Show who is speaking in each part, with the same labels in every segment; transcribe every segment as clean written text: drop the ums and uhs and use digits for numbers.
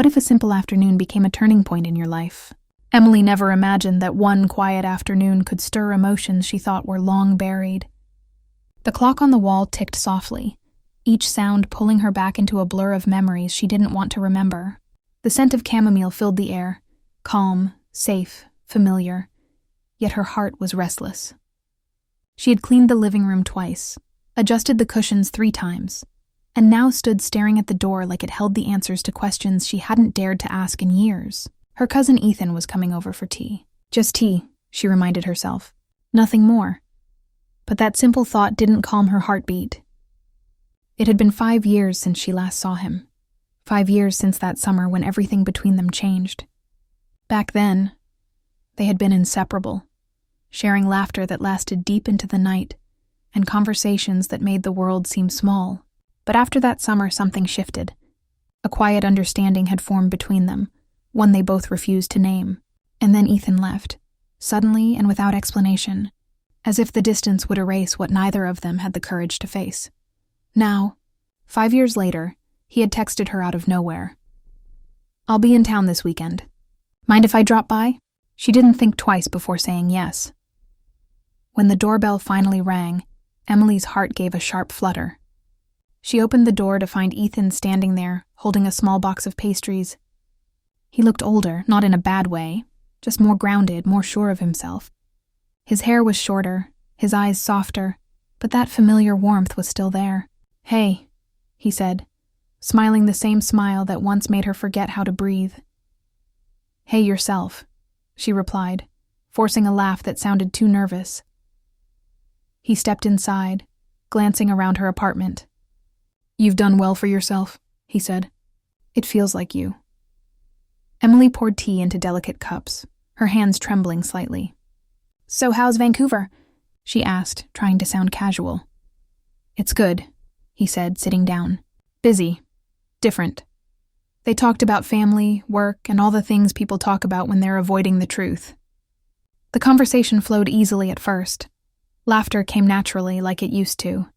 Speaker 1: What if a simple afternoon became a turning point in your life? Emily never imagined that one quiet afternoon could stir emotions she thought were long buried. The clock on the wall ticked softly, each sound pulling her back into a blur of memories she didn't want to remember. The scent of chamomile filled the air, calm, safe, familiar, yet her heart was restless. She had cleaned the living room twice, adjusted the cushions 3 times, and now stood staring at the door like it held the answers to questions she hadn't dared to ask in years. Her cousin Ethan was coming over for tea. Just tea, she reminded herself. Nothing more. But that simple thought didn't calm her heartbeat. It had been 5 years since she last saw him. 5 years since that summer when everything between them changed. Back then, they had been inseparable, sharing laughter that lasted deep into the night and conversations that made the world seem small. But after that summer, something shifted. A quiet understanding had formed between them, one they both refused to name. And then Ethan left, suddenly and without explanation, as if the distance would erase what neither of them had the courage to face. Now, 5 years later, he had texted her out of nowhere. "I'll be in town this weekend. Mind if I drop by?" She didn't think twice before saying yes. When the doorbell finally rang, Emily's heart gave a sharp flutter. She opened the door to find Ethan standing there, holding a small box of pastries. He looked older, not in a bad way, just more grounded, more sure of himself. His hair was shorter, his eyes softer, but that familiar warmth was still there. "Hey," he said, smiling the same smile that once made her forget how to breathe. "Hey yourself," she replied, forcing a laugh that sounded too nervous. He stepped inside, glancing around her apartment. "You've done well for yourself," he said. "It feels like you." Emily poured tea into delicate cups, her hands trembling slightly. "So how's Vancouver?" she asked, trying to sound casual. "It's good," he said, sitting down. "Busy. Different." They talked about family, work, and all the things people talk about when they're avoiding the truth. The conversation flowed easily at first. Laughter came naturally, like it used to.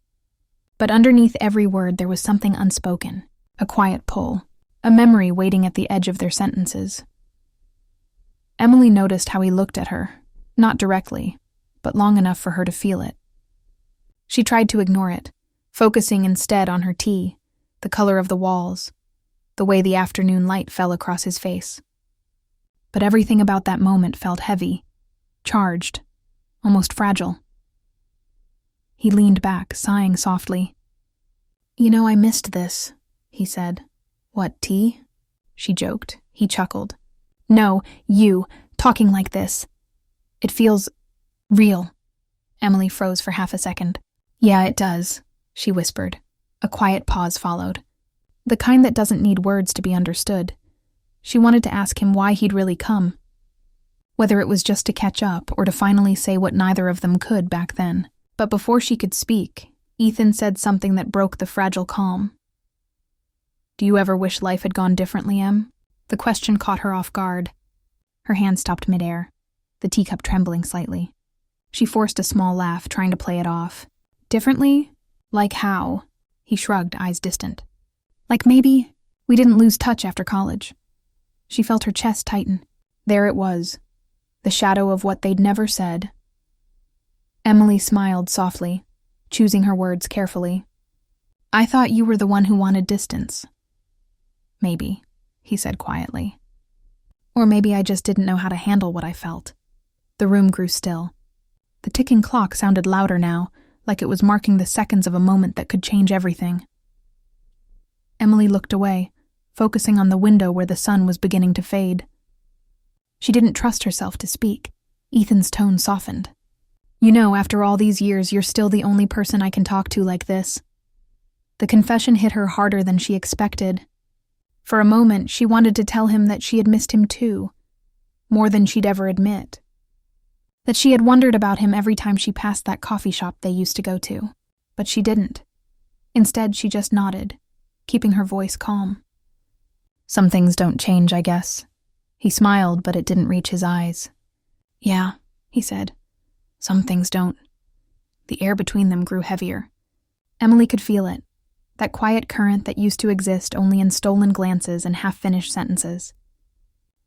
Speaker 1: But underneath every word there was something unspoken, a quiet pull, a memory waiting at the edge of their sentences. Emily noticed how he looked at her, not directly, but long enough for her to feel it. She tried to ignore it, focusing instead on her tea, the color of the walls, the way the afternoon light fell across his face. But everything about that moment felt heavy, charged, almost fragile. He leaned back, sighing softly. "You know, I missed this," he said. "What, tea?" she joked. He chuckled. "No, you, talking like this. It feels real." Emily froze for half a second. "Yeah, it does," she whispered. A quiet pause followed. The kind that doesn't need words to be understood. She wanted to ask him why he'd really come. Whether it was just to catch up or to finally say what neither of them could back then. But before she could speak, Ethan said something that broke the fragile calm. "Do you ever wish life had gone differently, Em?" The question caught her off guard. Her hand stopped midair, the teacup trembling slightly. She forced a small laugh, trying to play it off. "Differently? Like how?" He shrugged, eyes distant. "Like maybe we didn't lose touch after college." She felt her chest tighten. There it was, the shadow of what they'd never said. Emily smiled softly, choosing her words carefully. "I thought you were the one who wanted distance." "Maybe," he said quietly. "Or maybe I just didn't know how to handle what I felt." The room grew still. The ticking clock sounded louder now, like it was marking the seconds of a moment that could change everything. Emily looked away, focusing on the window where the sun was beginning to fade. She didn't trust herself to speak. Ethan's tone softened. "You know, after all these years, you're still the only person I can talk to like this." The confession hit her harder than she expected. For a moment, she wanted to tell him that she had missed him too, more than she'd ever admit. That she had wondered about him every time she passed that coffee shop they used to go to. But she didn't. Instead, she just nodded, keeping her voice calm. "Some things don't change, I guess." He smiled, but it didn't reach his eyes. "Yeah," he said. "Some things don't." The air between them grew heavier. Emily could feel it. that quiet current that used to exist only in stolen glances and half-finished sentences.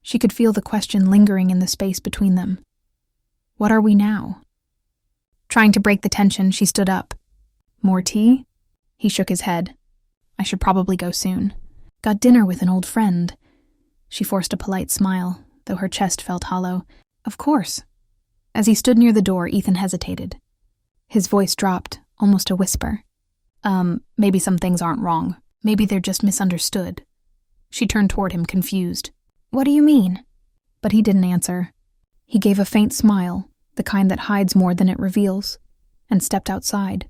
Speaker 1: She could feel the question lingering in the space between them. What are we now? Trying to break the tension, she stood up. More tea? He shook his head. I should probably go soon. Got dinner with an old friend. She forced a polite smile, though her chest felt hollow. Of course. As he stood near the door, Ethan hesitated. His voice dropped, almost a whisper. Maybe some things aren't wrong. Maybe they're just misunderstood. She turned toward him, confused. What do you mean? But he didn't answer. He gave a faint smile, the kind that hides more than it reveals, and stepped outside.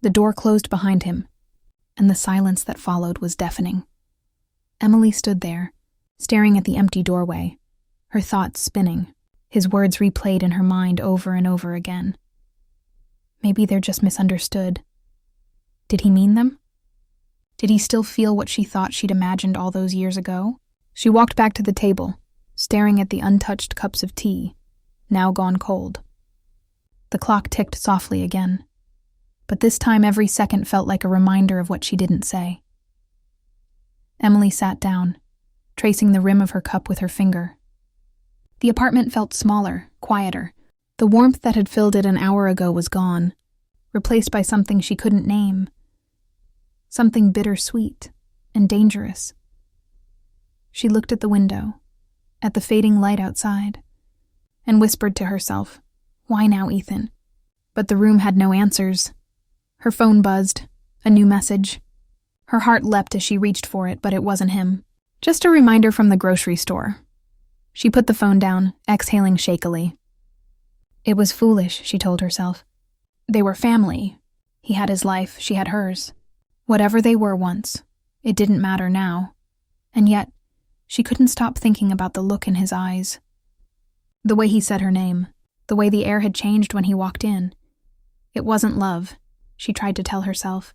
Speaker 1: The door closed behind him, and the silence that followed was deafening. Emily stood there, staring at the empty doorway, her thoughts spinning, his words replayed in her mind over and over again. Maybe they're just misunderstood. Did he mean them? Did he still feel what she thought she'd imagined all those years ago? She walked back to the table, staring at the untouched cups of tea, now gone cold. The clock ticked softly again, but this time every second felt like a reminder of what she didn't say. Emily sat down, tracing the rim of her cup with her finger. The apartment felt smaller, quieter. The warmth that had filled it an hour ago was gone, replaced by something she couldn't name. Something bittersweet and dangerous. She looked at the window, at the fading light outside, and whispered to herself, "Why now, Ethan?" But the room had no answers. Her phone buzzed, a new message. Her heart leapt as she reached for it, but it wasn't him. Just a reminder from the grocery store. She put the phone down, exhaling shakily. It was foolish, she told herself. They were family. He had his life, she had hers. Whatever they were once, it didn't matter now. And yet, she couldn't stop thinking about the look in his eyes. The way he said her name, the way the air had changed when he walked in. It wasn't love, she tried to tell herself.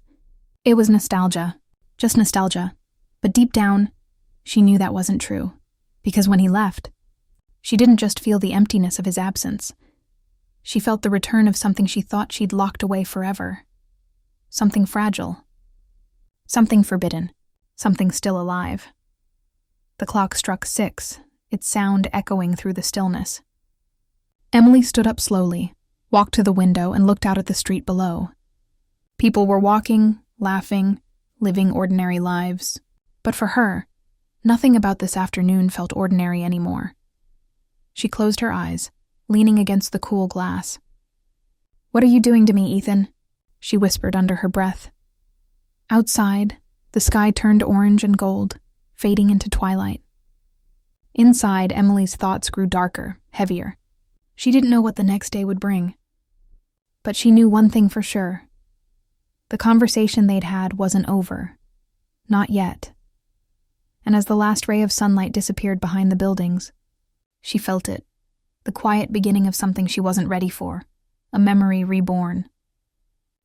Speaker 1: It was nostalgia, just nostalgia. But deep down, she knew that wasn't true. Because when he left, she didn't just feel the emptiness of his absence. She felt the return of something she thought she'd locked away forever. Something fragile. Something forbidden. Something still alive. The clock struck 6, its sound echoing through the stillness. Emily stood up slowly, walked to the window, and looked out at the street below. People were walking, laughing, living ordinary lives. But for her, nothing about this afternoon felt ordinary anymore. She closed her eyes, leaning against the cool glass. "What are you doing to me, Ethan?" she whispered under her breath. Outside, the sky turned orange and gold, fading into twilight. Inside, Emily's thoughts grew darker, heavier. She didn't know what the next day would bring. But she knew one thing for sure. The conversation they'd had wasn't over. Not yet. And as the last ray of sunlight disappeared behind the buildings, she felt it, the quiet beginning of something she wasn't ready for, a memory reborn.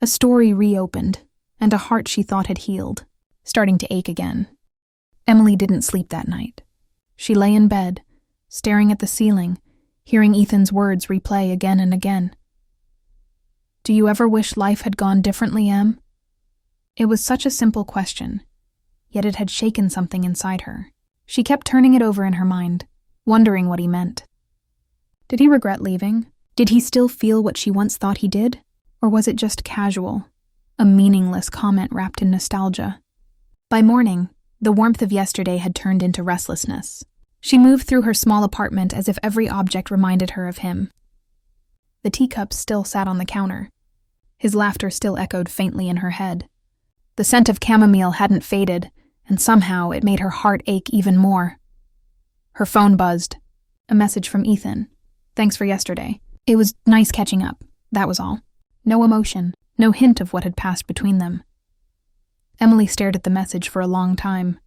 Speaker 1: A story reopened, and a heart she thought had healed, starting to ache again. Emily didn't sleep that night. She lay in bed, staring at the ceiling, hearing Ethan's words replay again and again. "Do you ever wish life had gone differently, Em?" It was such a simple question, yet it had shaken something inside her. She kept turning it over in her mind, wondering what he meant. Did he regret leaving? Did he still feel what she once thought he did? Or was it just casual, a meaningless comment wrapped in nostalgia? By morning, the warmth of yesterday had turned into restlessness. She moved through her small apartment as if every object reminded her of him. The teacups still sat on the counter. His laughter still echoed faintly in her head. The scent of chamomile hadn't faded, and somehow it made her heart ache even more. Her phone buzzed. A message from Ethan. "Thanks for yesterday. It was nice catching up, that was all." No emotion, no hint of what had passed between them. Emily stared at the message for a long time.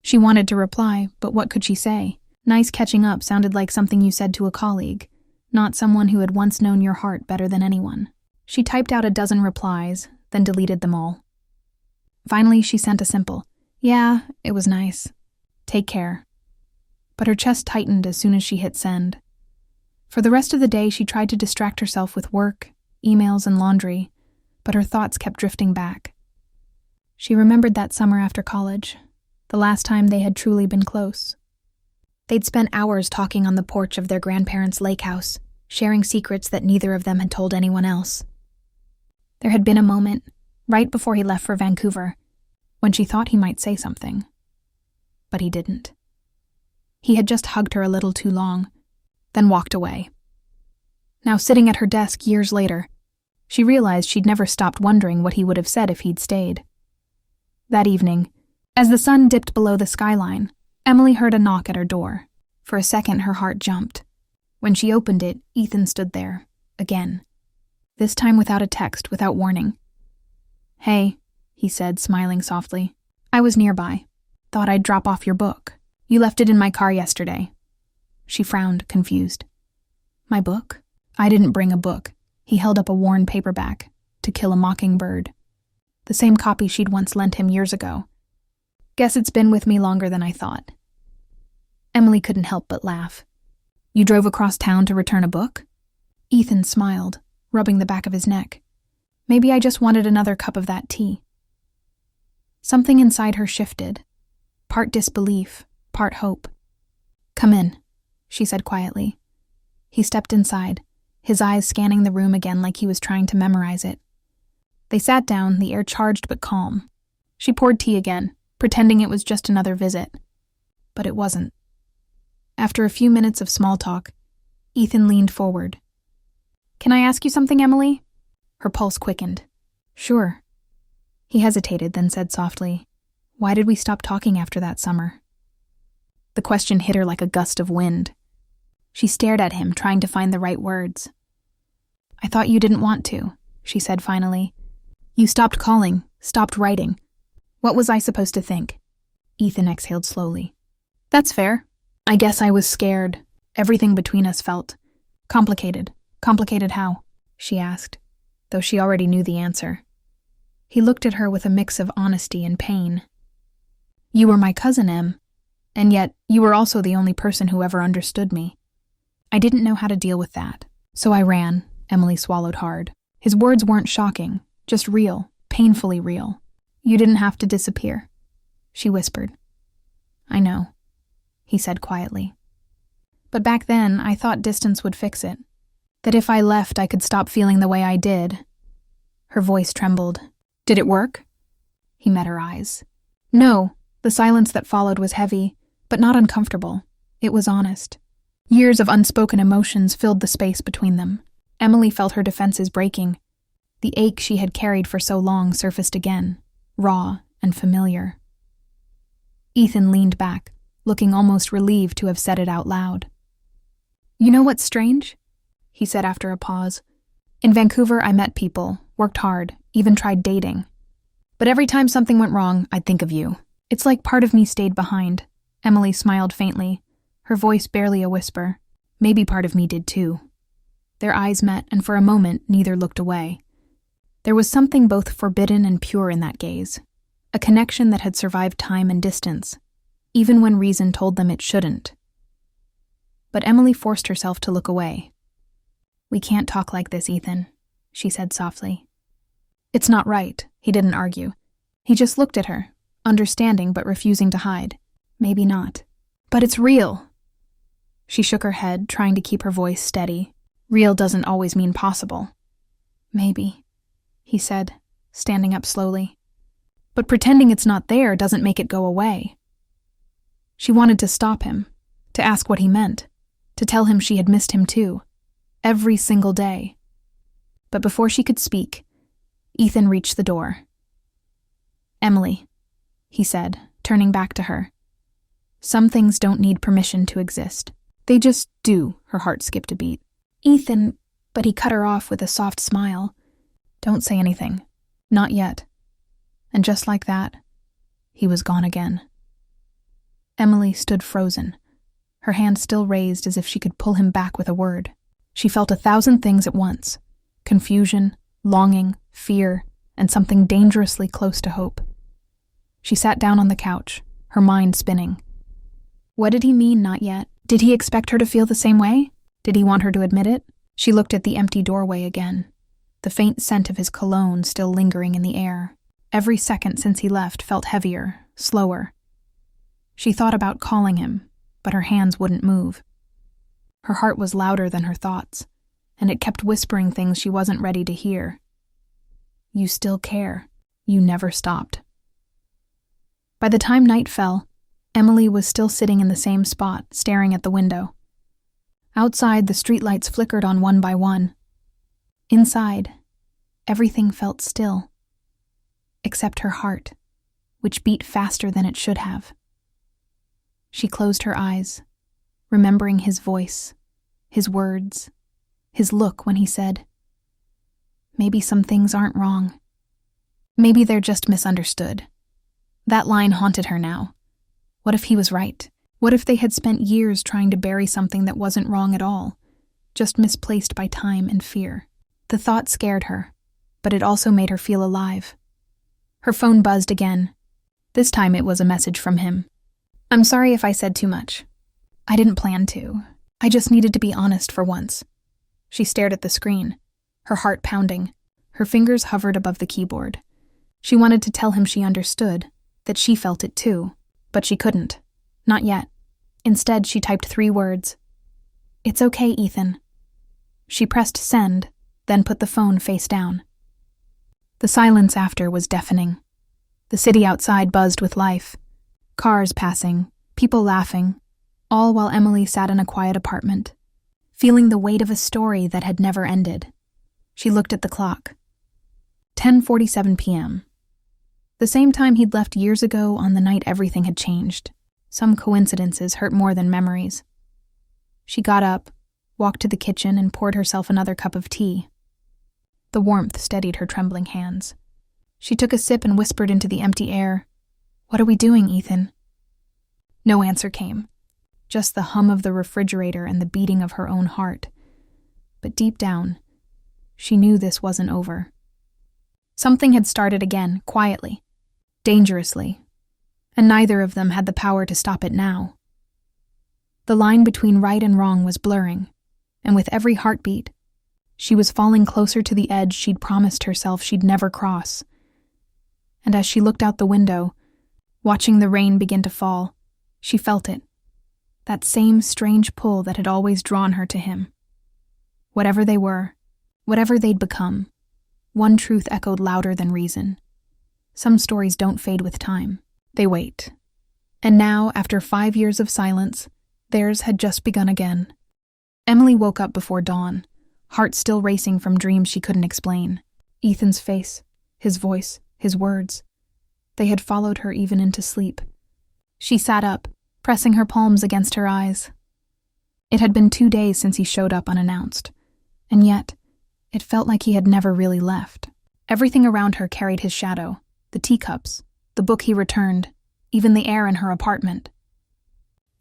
Speaker 1: She wanted to reply, but what could she say? Nice catching up sounded like something you said to a colleague, not someone who had once known your heart better than anyone. She typed out a dozen replies, then deleted them all. Finally, she sent a simple, "Yeah, it was nice. Take care." But her chest tightened as soon as she hit send. For the rest of the day, she tried to distract herself with work, emails, and laundry, but her thoughts kept drifting back. She remembered that summer after college, the last time they had truly been close. They'd spent hours talking on the porch of their grandparents' lake house, sharing secrets that neither of them had told anyone else. There had been a moment, right before he left for Vancouver, when she thought he might say something. But he didn't. He had just hugged her a little too long, then walked away. Now sitting at her desk years later, she realized she'd never stopped wondering what he would have said if he'd stayed. That evening, as the sun dipped below the skyline, Emily heard a knock at her door. For a second, her heart jumped. When she opened it, Ethan stood there, again. This time without a text, without warning. "Hey," he said, smiling softly. "I was nearby. Thought I'd drop off your book. You left it in my car yesterday." She frowned, confused. "My book?" "I didn't bring a book." He held up a worn paperback, To Kill a Mockingbird. The same copy she'd once lent him years ago. "Guess it's been with me longer than I thought." Emily couldn't help but laugh. "You drove across town to return a book?" Ethan smiled, rubbing the back of his neck. "Maybe I just wanted another cup of that tea." Something inside her shifted, part disbelief, part hope. "Come in," she said quietly. He stepped inside, his eyes scanning the room again like he was trying to memorize it. They sat down, the air charged but calm. She poured tea again, pretending it was just another visit. But it wasn't. After a few minutes of small talk, Ethan leaned forward. "Can I ask you something, Emily?" Her pulse quickened. "Sure." He hesitated, then said softly, "Why did we stop talking after that summer?" The question hit her like a gust of wind. She stared at him, trying to find the right words. "I thought you didn't want to," she said finally. "You stopped calling, stopped writing. What was I supposed to think?" Ethan exhaled slowly. "That's fair. I guess I was scared. Everything between us felt complicated." "Complicated how?" she asked, though she already knew the answer. He looked at her with a mix of honesty and pain. "You were my cousin, Em, and yet you were also the only person who ever understood me. I didn't know how to deal with that, so I ran." Emily swallowed hard. His words weren't shocking, just real, painfully real. "You didn't have to disappear," she whispered. "I know," he said quietly. "But back then, I thought distance would fix it. That if I left, I could stop feeling the way I did." Her voice trembled. "Did it work?" He met her eyes. "No." The silence that followed was heavy, but not uncomfortable. It was honest. Years of unspoken emotions filled the space between them. Emily felt her defenses breaking. The ache she had carried for so long surfaced again, raw and familiar. Ethan leaned back, looking almost relieved to have said it out loud. "You know what's strange?" he said after a pause. "In Vancouver, I met people, worked hard, even tried dating. But every time something went wrong, I'd think of you. It's like part of me stayed behind." Emily smiled faintly, her voice barely a whisper. "Maybe part of me did too." Their eyes met, and for a moment, neither looked away. There was something both forbidden and pure in that gaze, a connection that had survived time and distance, even when reason told them it shouldn't. But Emily forced herself to look away. "We can't talk like this, Ethan," she said softly. "It's not right," he didn't argue. He just looked at her, understanding but refusing to hide. "Maybe not. But it's real." She shook her head, trying to keep her voice steady. "Real doesn't always mean possible." "Maybe," he said, standing up slowly. "But pretending it's not there doesn't make it go away." She wanted to stop him, to ask what he meant, to tell him she had missed him too, every single day. But before she could speak, Ethan reached the door. "Emily," he said, turning back to her. "Some things don't need permission to exist. They just do." Her heart skipped a beat. "Ethan," but he cut her off with a soft smile. "Don't say anything. Not yet." And just like that, he was gone again. Emily stood frozen, her hand still raised as if she could pull him back with a word. She felt 1,000 things at once: confusion, longing, fear, and something dangerously close to hope. She sat down on the couch, her mind spinning. What did he mean, not yet? Did he expect her to feel the same way? Did he want her to admit it? She looked at the empty doorway again, the faint scent of his cologne still lingering in the air. Every second since he left felt heavier, slower. She thought about calling him, but her hands wouldn't move. Her heart was louder than her thoughts, and it kept whispering things she wasn't ready to hear. You still care. You never stopped. By the time night fell, Emily was still sitting in the same spot, staring at the window. Outside, the streetlights flickered on one by one. Inside, everything felt still, except her heart, which beat faster than it should have. She closed her eyes, remembering his voice, his words, his look when he said, "Maybe some things aren't wrong. Maybe they're just misunderstood." That line haunted her now. What if he was right? What if they had spent years trying to bury something that wasn't wrong at all, just misplaced by time and fear? The thought scared her, but it also made her feel alive. Her phone buzzed again. This time it was a message from him. "I'm sorry if I said too much. I didn't plan to. I just needed to be honest for once." She stared at the screen, her heart pounding. Her fingers hovered above the keyboard. She wanted to tell him she understood, that she felt it too, but she couldn't. Not yet. Instead, she typed 3 words. "It's okay, Ethan." She pressed send, then put the phone face down. The silence after was deafening. The city outside buzzed with life. Cars passing, people laughing, all while Emily sat in a quiet apartment, feeling the weight of a story that had never ended. She looked at the clock. 10:47 p.m. The same time he'd left years ago on the night everything had changed. Some coincidences hurt more than memories. She got up, walked to the kitchen, and poured herself another cup of tea. The warmth steadied her trembling hands. She took a sip and whispered into the empty air, "What are we doing, Ethan?" No answer came, just the hum of the refrigerator and the beating of her own heart. But deep down, she knew this wasn't over. Something had started again, quietly, dangerously, and neither of them had the power to stop it now. The line between right and wrong was blurring, and with every heartbeat, she was falling closer to the edge she'd promised herself she'd never cross. And as she looked out the window, watching the rain begin to fall, she felt it, that same strange pull that had always drawn her to him. Whatever they were, whatever they'd become, one truth echoed louder than reason. Some stories don't fade with time. They wait. And now, after 5 years of silence, theirs had just begun again. Emily woke up before dawn, heart still racing from dreams she couldn't explain. Ethan's face, his voice, his words. They had followed her even into sleep. She sat up, pressing her palms against her eyes. It had been 2 days since he showed up unannounced, and yet, it felt like he had never really left. Everything around her carried his shadow, the teacups, the book he returned, even the air in her apartment.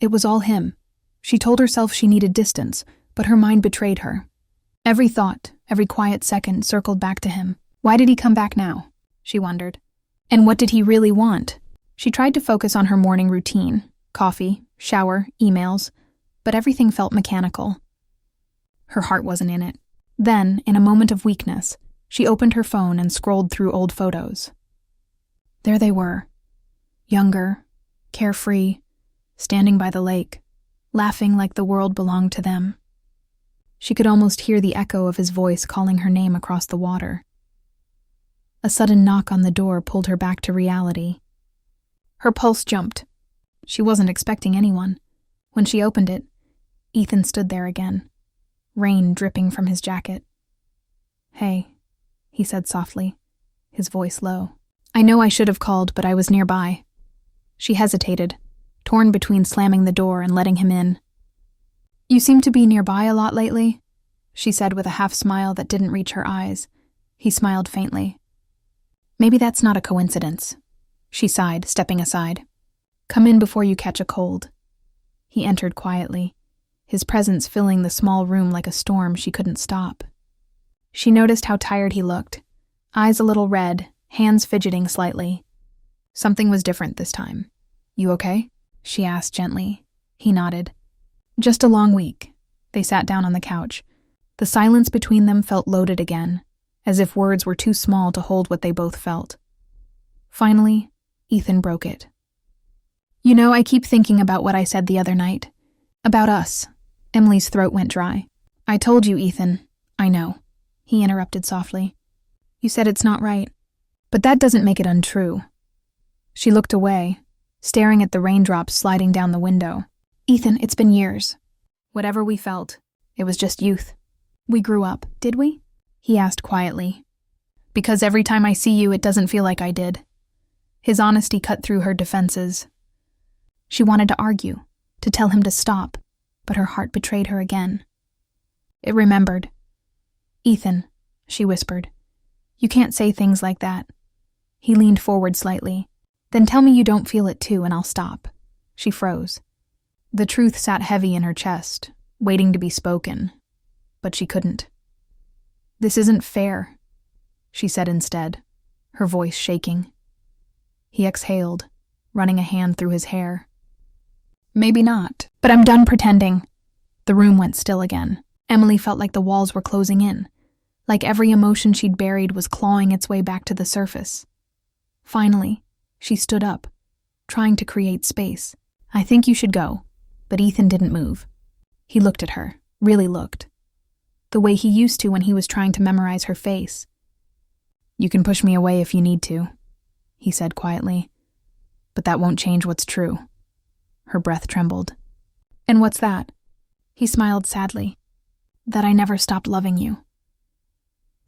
Speaker 1: It was all him. She told herself she needed distance, but her mind betrayed her. Every thought, every quiet second circled back to him. Why did he come back now? She wondered. And what did he really want? She tried to focus on her morning routine, coffee, shower, emails, but everything felt mechanical. Her heart wasn't in it. Then, in a moment of weakness, she opened her phone and scrolled through old photos. There they were, younger, carefree, standing by the lake, laughing like the world belonged to them. She could almost hear the echo of his voice calling her name across the water. A sudden knock on the door pulled her back to reality. Her pulse jumped. She wasn't expecting anyone. When she opened it, Ethan stood there again, rain dripping from his jacket. "Hey," he said softly, his voice low. "I know I should have called, but I was nearby." She hesitated, torn between slamming the door and letting him in. "You seem to be nearby a lot lately," she said with a half-smile that didn't reach her eyes. He smiled faintly. "Maybe that's not a coincidence," she sighed, stepping aside. "Come in before you catch a cold." He entered quietly, his presence filling the small room like a storm she couldn't stop. She noticed how tired he looked, eyes a little red, hands fidgeting slightly. Something was different this time. "You okay?" she asked gently. He nodded. "Just a long week." They sat down on the couch. The silence between them felt loaded again, as if words were too small to hold what they both felt. Finally, Ethan broke it. You know, I keep thinking about what I said the other night. About us. Emily's throat went dry. I told you, Ethan. I know. He interrupted softly. You said it's not right. But that doesn't make it untrue. She looked away, staring at the raindrops sliding down the window. Ethan, it's been years. Whatever we felt, it was just youth. We grew up, did we? He asked quietly. Because every time I see you, it doesn't feel like I did. His honesty cut through her defenses. She wanted to argue, to tell him to stop, but her heart betrayed her again. It remembered. Ethan, she whispered, you can't say things like that. He leaned forward slightly. Then tell me you don't feel it too, and I'll stop. She froze. The truth sat heavy in her chest, waiting to be spoken, but she couldn't. This isn't fair, she said instead, her voice shaking. He exhaled, running a hand through his hair. Maybe not, but I'm done pretending. The room went still again. Emily felt like the walls were closing in, like every emotion she'd buried was clawing its way back to the surface. Finally, she stood up, trying to create space. I think you should go. But Ethan didn't move. He looked at her, really looked. The way he used to when he was trying to memorize her face. You can push me away if you need to, he said quietly. But that won't change what's true. Her breath trembled. And what's that? He smiled sadly. That I never stopped loving you.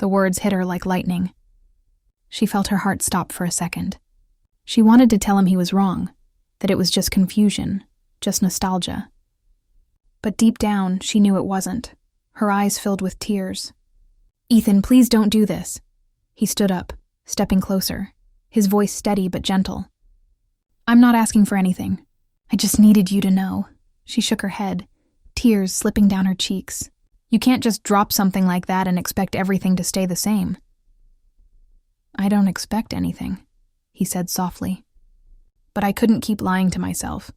Speaker 1: The words hit her like lightning. She felt her heart stop for a second. She wanted to tell him he was wrong, that it was just confusion, just nostalgia. But deep down, she knew it wasn't. Her eyes filled with tears. Ethan, please don't do this. He stood up, stepping closer, his voice steady but gentle. I'm not asking for anything. I just needed you to know. She shook her head, tears slipping down her cheeks. You can't just drop something like that and expect everything to stay the same. I don't expect anything, he said softly. But I couldn't keep lying to myself.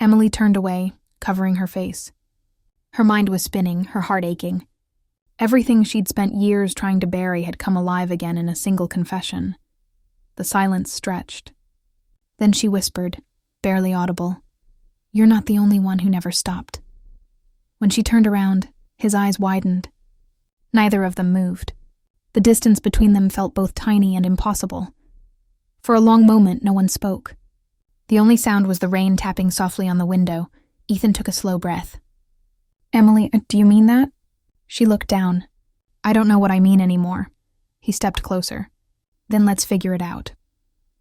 Speaker 1: Emily turned away, covering her face. Her mind was spinning, her heart aching. Everything she'd spent years trying to bury had come alive again in a single confession. The silence stretched. Then she whispered, barely audible, You're not the only one who never stopped. When she turned around, his eyes widened. Neither of them moved. The distance between them felt both tiny and impossible. For a long moment, no one spoke. The only sound was the rain tapping softly on the window. Ethan took a slow breath. Emily, do you mean that? She looked down. I don't know what I mean anymore. He stepped closer. Then let's figure it out.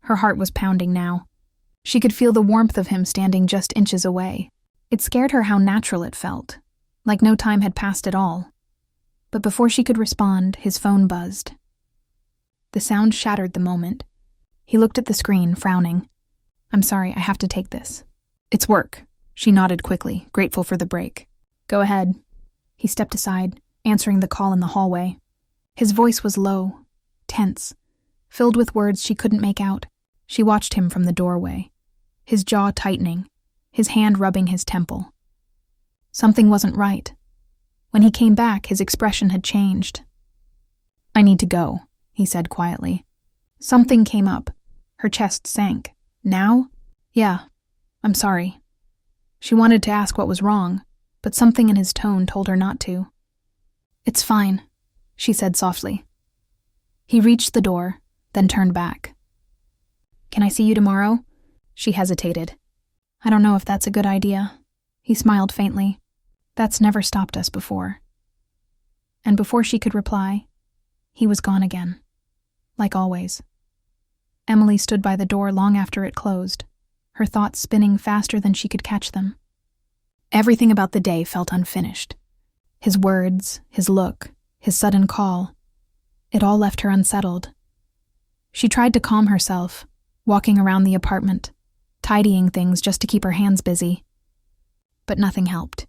Speaker 1: Her heart was pounding now. She could feel the warmth of him standing just inches away. It scared her how natural it felt, like no time had passed at all. But before she could respond, his phone buzzed. The sound shattered the moment. He looked at the screen, frowning. I'm sorry, I have to take this. It's work. She nodded quickly, grateful for the break. Go ahead. He stepped aside, answering the call in the hallway. His voice was low, tense, filled with words she couldn't make out. She watched him from the doorway, his jaw tightening, his hand rubbing his temple. Something wasn't right. When he came back, his expression had changed. I need to go, he said quietly. Something came up. Her chest sank. Now? Yeah, I'm sorry. She wanted to ask what was wrong, but something in his tone told her not to. It's fine, she said softly. He reached the door, then turned back. Can I see you tomorrow? She hesitated. I don't know if that's a good idea. He smiled faintly. That's never stopped us before. And before she could reply, he was gone again, like always. Emily stood by the door long after it closed, her thoughts spinning faster than she could catch them. Everything about the day felt unfinished. His words, his look, his sudden call. It all left her unsettled. She tried to calm herself, walking around the apartment, tidying things just to keep her hands busy. But nothing helped.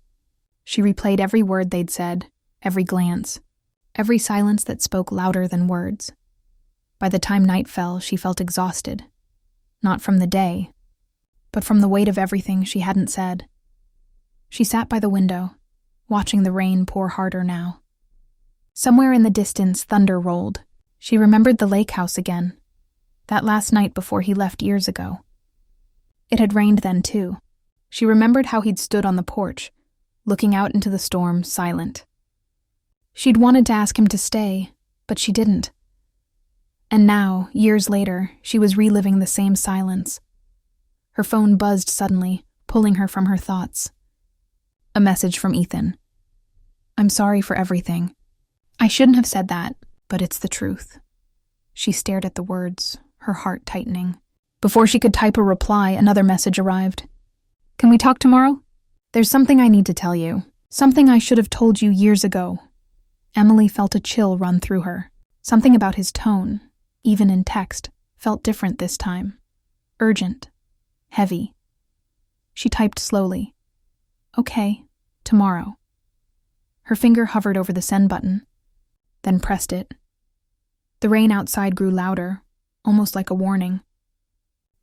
Speaker 1: She replayed every word they'd said, every glance, every silence that spoke louder than words. By the time night fell, she felt exhausted. Not from the day, but from the weight of everything she hadn't said. She sat by the window, watching the rain pour harder now. Somewhere in the distance, thunder rolled. She remembered the lake house again. that last night before he left years ago. It had rained then, too. She remembered how he'd stood on the porch, looking out into the storm, silent. She'd wanted to ask him to stay, but she didn't. And now, years later, she was reliving the same silence. Her phone buzzed suddenly, pulling her from her thoughts. A message from Ethan. "I'm sorry for everything. I shouldn't have said that, but it's the truth." She stared at the words, her heart tightening. Before she could type a reply, another message arrived. "Can we talk tomorrow? There's something I need to tell you. Something I should have told you years ago." Emily felt a chill run through her. Something about his tone, even in text, felt different this time. Urgent. Heavy. She typed slowly. "Okay, tomorrow." Her finger hovered over the send button, then pressed it. The rain outside grew louder, almost like a warning.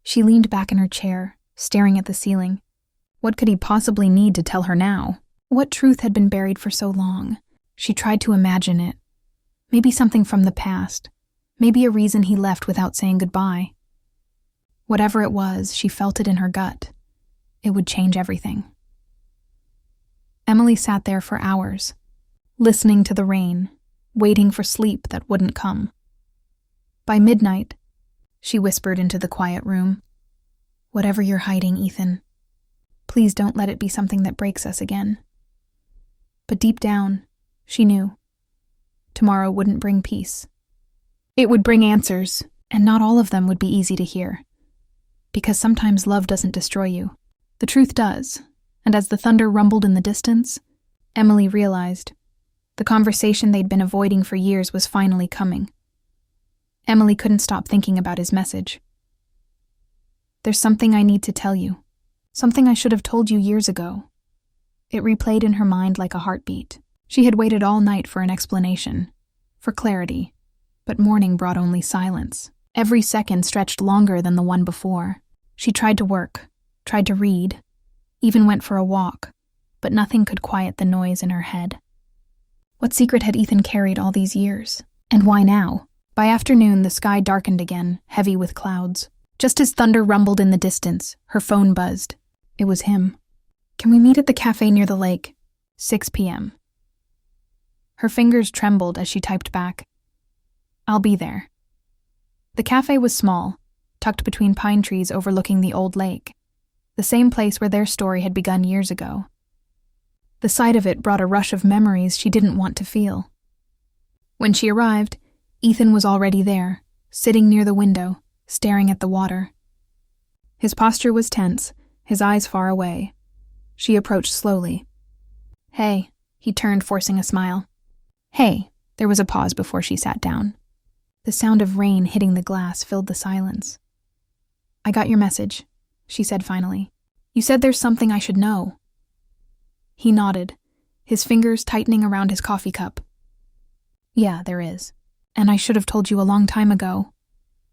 Speaker 1: She leaned back in her chair, staring at the ceiling. What could he possibly need to tell her now? What truth had been buried for so long? She tried to imagine it. Maybe something from the past. Maybe a reason he left without saying goodbye. Whatever it was, she felt it in her gut. It would change everything. Emily sat there for hours, listening to the rain, waiting for sleep that wouldn't come. By midnight, she whispered into the quiet room, "Whatever you're hiding, Ethan, please don't let it be something that breaks us again." But deep down, she knew. Tomorrow wouldn't bring peace. It would bring answers, and not all of them would be easy to hear. Because sometimes love doesn't destroy you. The truth does, and as the thunder rumbled in the distance, Emily realized the conversation they'd been avoiding for years was finally coming. Emily couldn't stop thinking about his message. "There's something I need to tell you. Something I should have told you years ago." It replayed in her mind like a heartbeat. She had waited all night for an explanation, for clarity, but morning brought only silence. Every second stretched longer than the one before. She tried to work, tried to read, even went for a walk, but nothing could quiet the noise in her head. What secret had Ethan carried all these years? And why now? By afternoon, the sky darkened again, heavy with clouds. Just as thunder rumbled in the distance, her phone buzzed. It was him. "Can we meet at the cafe near the lake? 6 p.m. Her fingers trembled as she typed back, "I'll be there." The cafe was small, tucked between pine trees overlooking the old lake, the same place where their story had begun years ago. The sight of it brought a rush of memories she didn't want to feel. When she arrived, Ethan was already there, sitting near the window, staring at the water. His posture was tense, his eyes far away. She approached slowly. "Hey," he turned, forcing a smile. "Hey." There was a pause before she sat down. The sound of rain hitting the glass filled the silence. "I got your message," she said finally. "You said there's something I should know." He nodded, his fingers tightening around his coffee cup. "Yeah, there is. And I should have told you a long time ago."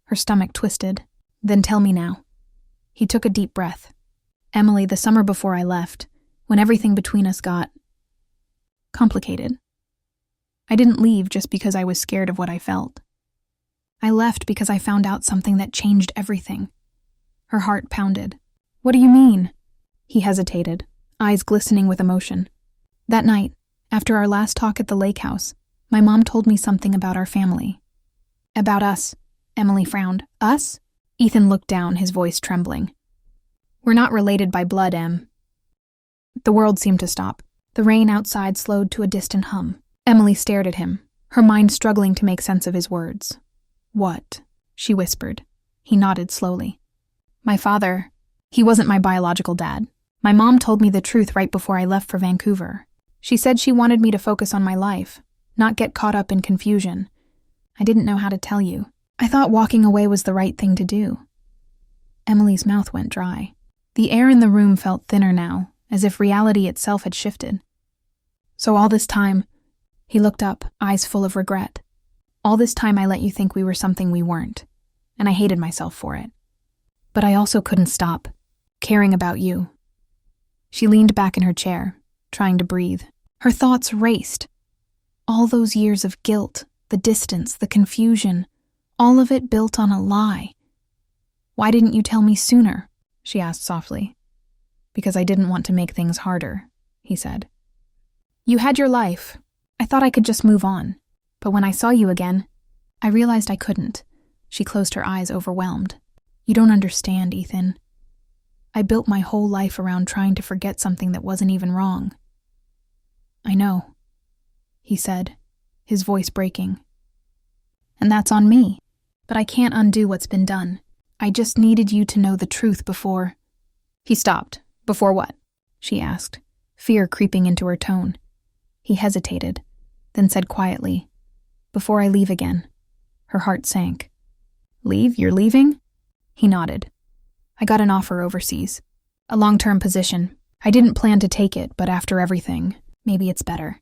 Speaker 1: Her stomach twisted. "Then tell me now." He took a deep breath. "Emily, the summer before I left, when everything between us got complicated, I didn't leave just because I was scared of what I felt. I left because I found out something that changed everything." Her heart pounded. "What do you mean?" He hesitated, eyes glistening with emotion. "That night, after our last talk at the lake house, my mom told me something about our family." "About us," Emily frowned. "Us?" Ethan looked down, his voice trembling. "We're not related by blood, Em." The world seemed to stop. The rain outside slowed to a distant hum. Emily stared at him, her mind struggling to make sense of his words. "What?" she whispered. He nodded slowly. "My father, he wasn't my biological dad. My mom told me the truth right before I left for Vancouver. She said she wanted me to focus on my life, not get caught up in confusion. I didn't know how to tell you. I thought walking away was the right thing to do." Emily's mouth went dry. The air in the room felt thinner now, as if reality itself had shifted. "So all this time," he looked up, eyes full of regret. "All this time I let you think we were something we weren't, and I hated myself for it. But I also couldn't stop caring about you." She leaned back in her chair, trying to breathe. Her thoughts raced. All those years of guilt, the distance, the confusion, all of it built on a lie, Why didn't you tell me sooner? She asked softly. Because I didn't want to make things harder, he said. You had your life. I thought I could just move on. But when I saw you again, I realized I couldn't. She closed her eyes, overwhelmed. You don't understand, Ethan. I built my whole life around trying to forget something that wasn't even wrong. I know, he said, his voice breaking. And that's on me. But I can't undo what's been done. I just needed you to know the truth before... He stopped. Before what? She asked, fear creeping into her tone. He hesitated, then said quietly, Before I leave again. Her heart sank. Leave? You're leaving? He nodded. I got an offer overseas. A long-term position. I didn't plan to take it, but after everything, maybe it's better.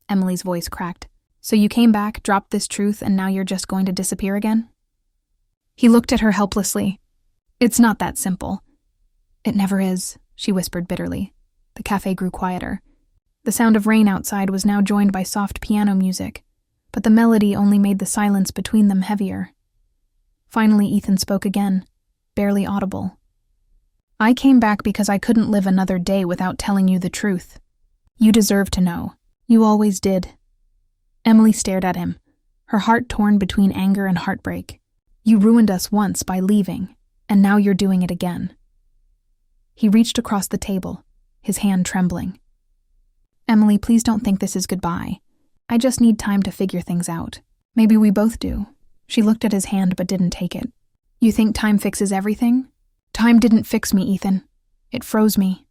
Speaker 1: Emily's voice cracked. So you came back, dropped this truth, and now you're just going to disappear again? He looked at her helplessly. It's not that simple. It never is, she whispered bitterly. The cafe grew quieter. The sound of rain outside was now joined by soft piano music, but the melody only made the silence between them heavier. Finally, Ethan spoke again, barely audible. I came back because I couldn't live another day without telling you the truth. You deserve to know. You always did. Emily stared at him, her heart torn between anger and heartbreak. You ruined us once by leaving, and now you're doing it again. He reached across the table, his hand trembling. Emily, please don't think this is goodbye. I just need time to figure things out. Maybe we both do. She looked at his hand but didn't take it. You think time fixes everything? Time didn't fix me, Ethan. It froze me.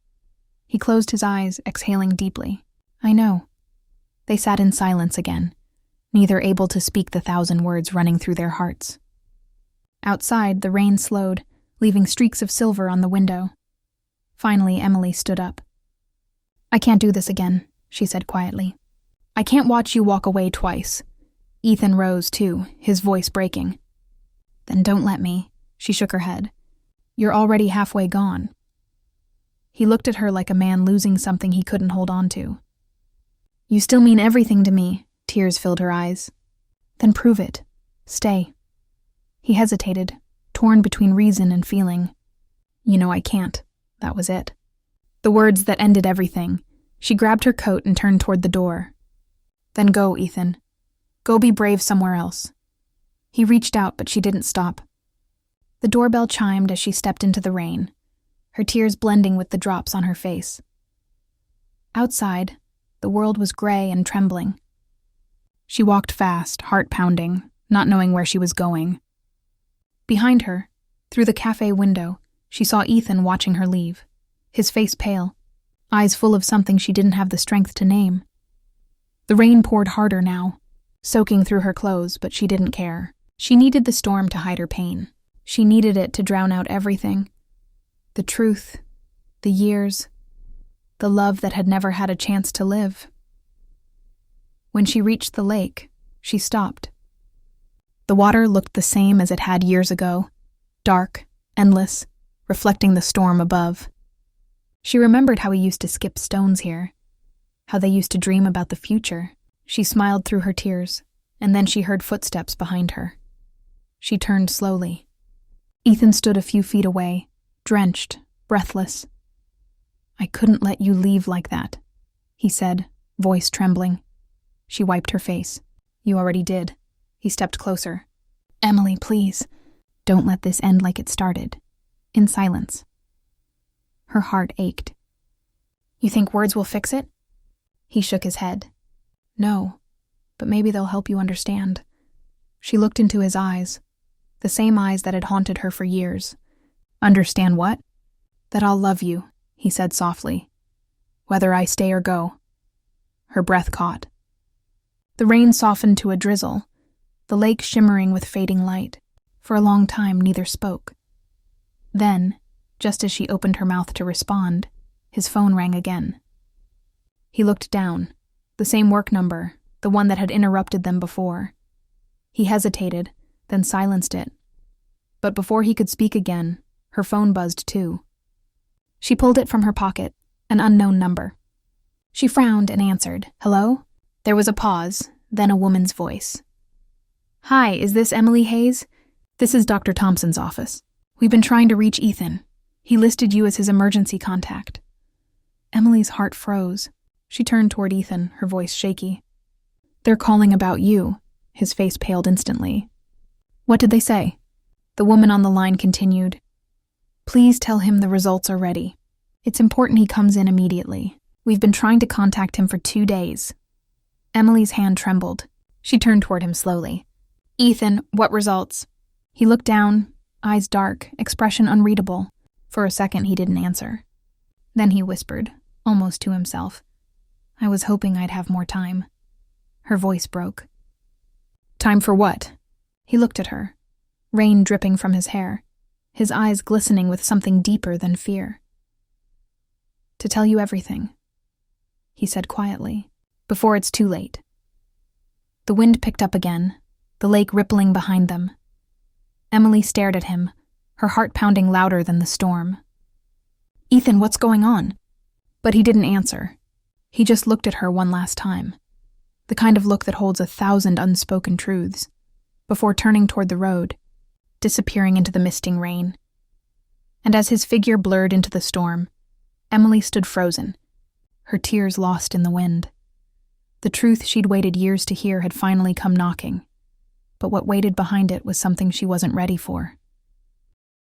Speaker 1: He closed his eyes, exhaling deeply. I know. They sat in silence again, neither able to speak the 1,000 words running through their hearts. Outside, the rain slowed, leaving streaks of silver on the window. Finally, Emily stood up. I can't do this again, she said quietly. I can't watch you walk away twice. Ethan rose, too, his voice breaking. Then don't let me, she shook her head. You're already halfway gone. He looked at her like a man losing something he couldn't hold on to. You still mean everything to me, tears filled her eyes. Then prove it. Stay. He hesitated, torn between reason and feeling. You know I can't. That was it. The words that ended everything. She grabbed her coat and turned toward the door. Then go, Ethan. Go be brave somewhere else. He reached out, but she didn't stop. The doorbell chimed as she stepped into the rain, her tears blending with the drops on her face. Outside, the world was gray and trembling. She walked fast, heart pounding, not knowing where she was going. Behind her, through the cafe window, she saw Ethan watching her leave, his face pale, eyes full of something she didn't have the strength to name. The rain poured harder now, soaking through her clothes, but she didn't care. She needed the storm to hide her pain. She needed it to drown out everything. The truth, the years, the love that had never had a chance to live. When she reached the lake, she stopped. The water looked the same as it had years ago, dark, endless, reflecting the storm above. She remembered how he used to skip stones here, how they used to dream about the future. She smiled through her tears, and then she heard footsteps behind her. She turned slowly. Ethan stood a few feet away, drenched, breathless. I couldn't let you leave like that, he said, voice trembling. She wiped her face. You already did. He stepped closer. Emily, please, don't let this end like it started. In silence. Her heart ached. You think words will fix it? He shook his head. No, but maybe they'll help you understand. She looked into his eyes, the same eyes that had haunted her for years. Understand what? That I'll love you, he said softly. Whether I stay or go. Her breath caught. The rain softened to a drizzle, the lake shimmering with fading light. For a long time, neither spoke. Then, just as she opened her mouth to respond, his phone rang again. He looked down, the same work number, the one that had interrupted them before. He hesitated, then silenced it. But before he could speak again, her phone buzzed too. She pulled it from her pocket, an unknown number. She frowned and answered, Hello? There was a pause, then a woman's voice. Hi, is this Emily Hayes? This is Dr. Thompson's office. We've been trying to reach Ethan. He listed you as his emergency contact. Emily's heart froze. She turned toward Ethan, her voice shaky. They're calling about you. His face paled instantly. What did they say? The woman on the line continued. Please tell him the results are ready. It's important he comes in immediately. We've been trying to contact him for 2 days. Emily's hand trembled. She turned toward him slowly. Ethan, what results? He looked down, eyes dark, expression unreadable. For a second he didn't answer. Then he whispered, almost to himself. I was hoping I'd have more time. Her voice broke. Time for what? He looked at her, rain dripping from his hair, his eyes glistening with something deeper than fear. To tell you everything, he said quietly, before it's too late. The wind picked up again, the lake rippling behind them. Emily stared at him, her heart pounding louder than the storm. Ethan, what's going on? But he didn't answer. He just looked at her one last time, the kind of look that holds 1,000 unspoken truths, before turning toward the road, disappearing into the misting rain. And as his figure blurred into the storm, Emily stood frozen, her tears lost in the wind. The truth she'd waited years to hear had finally come knocking, but what waited behind it was something she wasn't ready for.